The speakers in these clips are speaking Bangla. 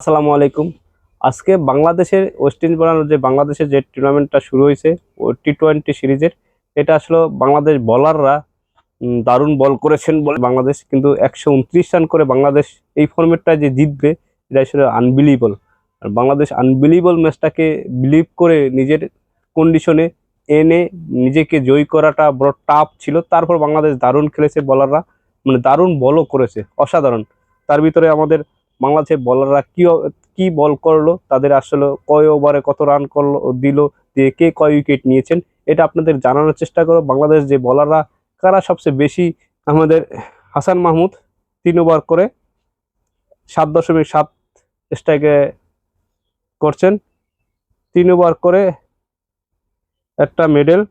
আসসালামু আলাইকুম। আজকে বাংলাদেশের ওয়েস্ট ইন্ডিজ বনাম যে বাংলাদেশের যে টুর্নামেন্টটা শুরু হয়েছে ও টি-20 সিরিজের, এটা আসলে বাংলাদেশ বলাররা দারুণ বল করেছেন বলে বাংলাদেশ কিন্তু 129 রান করে বাংলাদেশ এই ফরম্যাটটা যে জিতবে এটা আসলে আনবিলিভেবল। আর বাংলাদেশ আনবিলিভেবল ম্যাচটাকে বিলিভ করে নিজের কন্ডিশনে এনে নিজেকে জয়ী করাটা বড় টাফ ছিল। তারপর বাংলাদেশ দারুণ খেলেছে, বলাররা মানে দারুণ বলও করেছে, অসাধারণ। তার ভিতরে আমাদের বাংলাদেশের বলাররা কি বল করলো, তাদের আসলে কয় ওভারে কত রান করলো দিল, দিয়ে কে কয় উইকেট নিয়েছেন এটা আপনাদের জানানোর চেষ্টা করো। বাংলাদেশ যে বলাররা কারা সবচেয়ে বেশি, আমাদের হাসান মাহমুদ 3 ওভার করে 7.7 স্ট্রাইকে করছেন, 3 ওভার করে একটা মেডেল,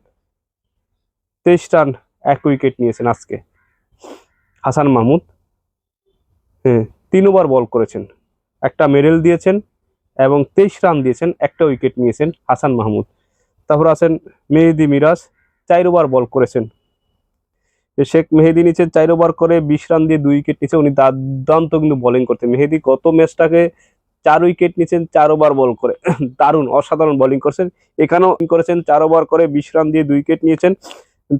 23 রান 1 উইকেট নিয়েছেন আজকে হাসান মাহমুদ। হ্যাঁ, 3 ওভার বল করেছেন, একটা মেডেল দিয়েছেন এবং 23 রান দিয়েছেন, একটা উইকেট নিয়েছেন হাসান মাহমুদ। তারপর আছেন মেহেদী মিরাজ, 4 ওভার বল করেছেন। শেখ মেহেদী নিচে 4 ওভার করে 20 রান দিয়ে 2 উইকেট নিচে, উনি দুর্দান্ত কিন্তু বোলিং করতেন। মেহেদী গত ম্যাচটাকে 4 উইকেট নিয়েছেন 4 ওভার বল করে, দারুণ অসাধারণ বোলিং করছেন। এখানেও করেছেন 4 ওভার করে 20 রান দিয়ে 2 উইকেট নিয়েছেন।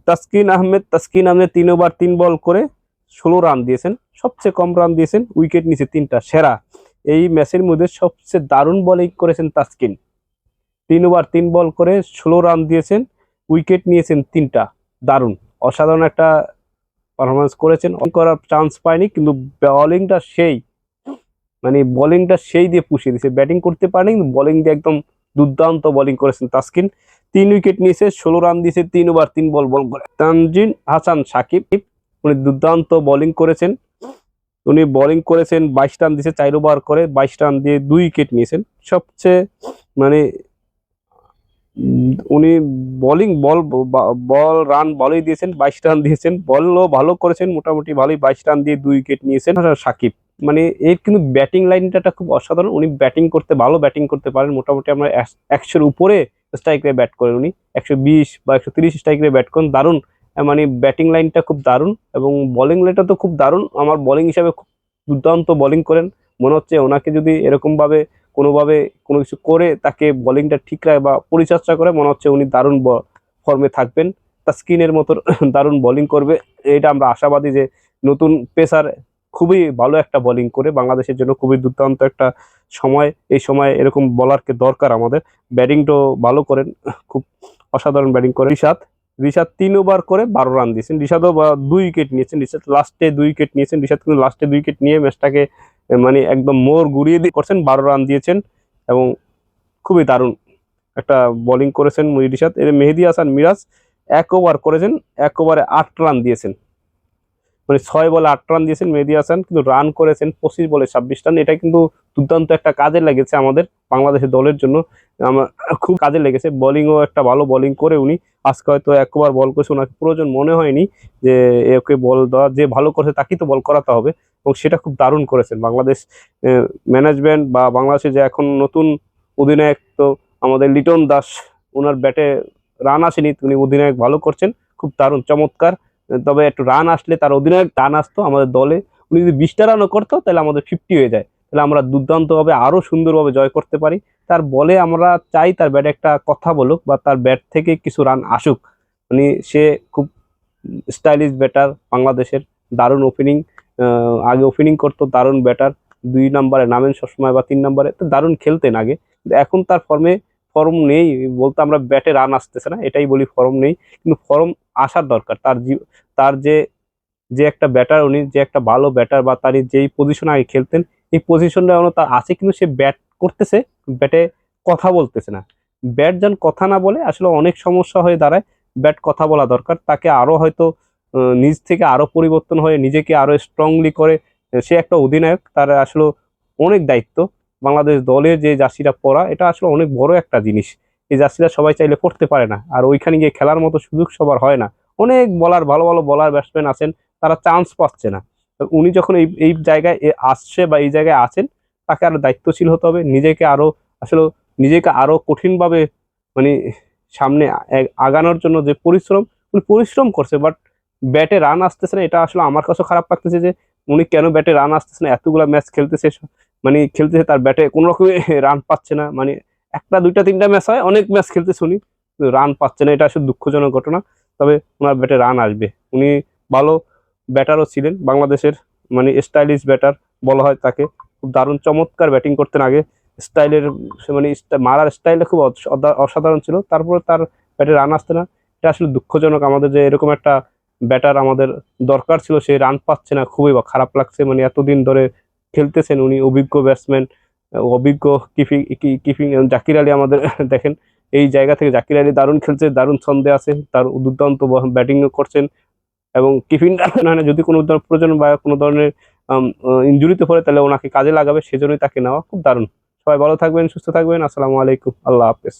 তাসকিন আহমেদ 3 ওভার 3 বল করে 16 রান দিয়েছেন, সবচেয়ে কম রান দিয়েছেন, উইকেট নিচে 3টা, সেরা। এই ম্যাচের মধ্যে সবচেয়ে দারুণ বোলিং করেছেন তাসকিন, 3 ওভার 3 বল করে 16 রান দিয়েছেন, উইকেট নিয়েছেন 3টা, দারুণ অসাধারণ একটা পারফরমেন্স করেছেন। করার চান্স পায়নি কিন্তু বোলিংটা সেই, মানে বোলিংটা সেই দিয়ে পুষিয়ে দিয়েছে। ব্যাটিং করতে পারেনি কিন্তু বোলিং দিয়ে একদম দুর্দান্ত বোলিং করেছেন তাসকিন। 3 উইকেট নিয়েছে, 16 রান দিয়েছে, 3 ওভার 3 বল করে। তানজিন হাসান সাকিব, উনি দুর্দান্ত বোলিং করেছেন। উনি বোলিং করেছেন 22 রান দিয়েছে 4 ওভার করে, 22 রান দিয়ে 2 উইকেট নিয়েছেন। সবচেয়ে মানে উনি বোলিং বল রান বলই দিয়েছেন, 22 রান দিয়েছেন, বলও ভালো করেছেন মোটামুটি ভালোই, 22 রান দিয়ে 2 উইকেট নিয়েছেন সাকিব। মানে এর কিন্তু ব্যাটিং লাইনটা খুব অসাধারণ, উনি ব্যাটিং করতে ভালো ব্যাটিং করতে পারেন। মোটামুটি আমরা 100-এর উপরে স্ট্রাইক রে ব্যাট করেন উনি, 120 বা 130 স্ট্রাইক রে ব্যাট করেন, দারুণ। মানে ব্যাটিং লাইনটা খুব দারুণ এবং বোলিং লাইনটা তো খুব দারুণ। আমার বোলিং হিসাবে খুব দুর্দান্ত বোলিং করেন। মনে হচ্ছে ওনাকে যদি এরকম ভাবে কোনোভাবে কোনো কিছু করে তাকে বোলিংটা ঠিক রাখে বা পরিচর্যা করে, মনে হচ্ছে উনি দারুণ ফর্মে থাকবেন, তাসকিনের মতো দারুণ বোলিং করবে। এটা আমরা আশাবাদী যে নতুন পেসার খুবই ভালো একটা বোলিং করে বাংলাদেশের জন্য খুবই দুর্দান্ত একটা সময়। এই সময় এরকম বোলারকে দরকার আমাদের। ব্যাটিংটাও ভালো করেন, খুব অসাধারণ ব্যাটিং করে রিশাদ 3 ওভার করে 12 রান দিয়েছেন। রিশাদও 2 উইকেট নিয়েছেন, রিশাদ লাস্টে 2 উইকেট নিয়েছেন। রিশাদ কিন্তু লাস্টে 2 উইকেট নিয়ে ম্যাচটাকে মানে একদম মোড় ঘুরিয়ে দিয়ে করছেন, 12 রান দিয়েছেন এবং খুবই দারুণ একটা বোলিং করেছেন রিশাদ। এর মেহেদী হাসান মিরাজ 1 ওভার করেছেন, 1 ওভারে 8 রান দিয়েছেন, মানে 6 বলে 8 রান দিয়েছেন মেহেদী হাসান, কিন্তু রান করেছেন 25 বলে 26 রান। এটা কিন্তু দুর্দান্ত একটা কাজে লেগেছে আমাদের বাংলাদেশের দলের জন্য, আমার খুব কাজে লেগেছে। বোলিংও একটা ভালো বোলিং করে উনি আজকে হয়তো 1 ওভার বল করেছে, ওনাকে প্রয়োজন মনে হয়নি যে একে বল দেওয়া, যে ভালো করেছে তাকেই তো বল করাতে হবে, এবং সেটা খুব দারুণ করেছেন বাংলাদেশ ম্যানেজমেন্ট বা বাংলাদেশে যে এখন নতুন অধিনায়ক তো আমাদের লিটন দাস, ওনার ব্যাটে রান আসেনি, উনি অধিনায়ক ভালো করছেন, খুব দারুণ চমৎকার। তবে একটু রান আসলে, তার অধিনায়ক রান আসতো আমাদের দলে, উনি যদি 20টা রানও করতো তাহলে আমাদের 50 হয়ে যায়, তাহলে আমরা দুর্দান্তভাবে আরো সুন্দরভাবে জয় করতে পারি। তার বলে আমরা চাই তার ব্যাটে একটা কথা বলুক বা তার ব্যাট থেকে কিছু রান আসুক। মানে সে খুব স্টাইলিশ ব্যাটার বাংলাদেশের, দারুণ ওপেনিং, আগে ওপেনিং করতো, দারুণ ব্যাটার, 2 নম্বরে নামেন সবসময় বা 3 নম্বরে, তো দারুণ খেলতেন আগে। কিন্তু এখন তার ফর্ম নেই বলতে আমরা ব্যাটে রান আসতেছে না এটাই বলি, ফর্ম নেই, কিন্তু ফর্ম আসার দরকার। তার যে যে একটা ব্যাটার, উনি যে একটা ভালো ব্যাটার বা তার যেই পজিশনে আগে খেলতেন এই পজিশনটা তার আছে, কিন্তু সে ব্যাট করতেছে, ব্যাটে কথা বলতেছে না। ব্যাট যেন কথা না বলে আসলে অনেক সমস্যা হয়ে দাঁড়ায়। ব্যাট কথা বলা দরকার, তাকে আরো হয়তো নিজ থেকে আরো পরিবর্তন হয়ে নিজেকে আরো স্ট্রংলি করে, সে একটা অধিনায়ক, তার আসলে অনেক দায়িত্ব। বাংলাদেশ দলের যে জার্সিটা পরা এটা আসলে অনেক বড় একটা জিনিস, এই জার্সিটা সবাই চাইলে পড়তে পারে না, আর ওইখানে গিয়ে খেলার মতো সুযোগ সবার হয় না। অনেক বলার, ভালো ভালো বলার ব্যাটসম্যান আছেন, তারা চান্স পাচ্ছে না। তো উনি যখন এই এই জায়গায় আসছে বা এই জায়গায় আছেন, তাকে আরো দায়িত্বশীল হতে হবে, নিজেকে আরো আসলে নিজেকে আরো কঠিনভাবে মানে সামনে আগানোর জন্য যে পরিশ্রম, উনি পরিশ্রম করছে, বাট ব্যাটে রান আসতেছে না। এটা আসলে আমার কাছে খারাপ লাগতেছে যে উনি কেন ব্যাটে রান আসতেছে না, এতগুলা ম্যাচ খেলতেছে, মানে খেলতেছে, তার ব্যাটে কোনো রকমের রান পাচ্ছে না। মানে একটা দুইটা তিনটা ম্যাচ হয়, অনেক ম্যাচ খেলতে শুনি রান পাচ্ছে না, এটা আসলে দুঃখজনক ঘটনা। তবে ওনার ব্যাটে রান আসবে, উনি ভালো ব্যাটারও ছিলেন বাংলাদেশের, মানে স্টাইলিশ ব্যাটার বলা হয় তাকে। খুব দারুণ চমৎকার ব্যাটিং করতেন আগে, স্টাইলের মানে মারার স্টাইলটা খুব অসাধারণ ছিল। তারপরে তার ব্যাটে রান আসতে না, এটা আসলে দুঃখজনক আমাদের, যে এরকম একটা ব্যাটার আমাদের দরকার ছিল, সে রান পাচ্ছে না, খুবই খারাপ লাগছে। মানে এতদিন ধরে খেলতেছেন উনি, অভিজ্ঞ ব্যাটসম্যান, অভিজ্ঞ কিপিং কিপিং জাকির আলী আমাদের দেখেন এই জায়গা থেকে জাকির আলী দারুণ খেলছে, দারুণ ছন্দে আছে, তার দুর্দান্ত ব্যাটিং করছেন। এবং কিপিংটা মানে যদি কোনো ধরনের প্রয়োজন বা কোনো ধরনের ইনজুরিতে পড়ে, তাহলে ওনাকে কাজে লাগাবে, সেজন্যই তাকে নেওয়া। খুব দারুণ। সবাই ভালো থাকবেন, সুস্থ থাকবেন। আসসালামু আলাইকুম, আল্লাহ হাফেজ।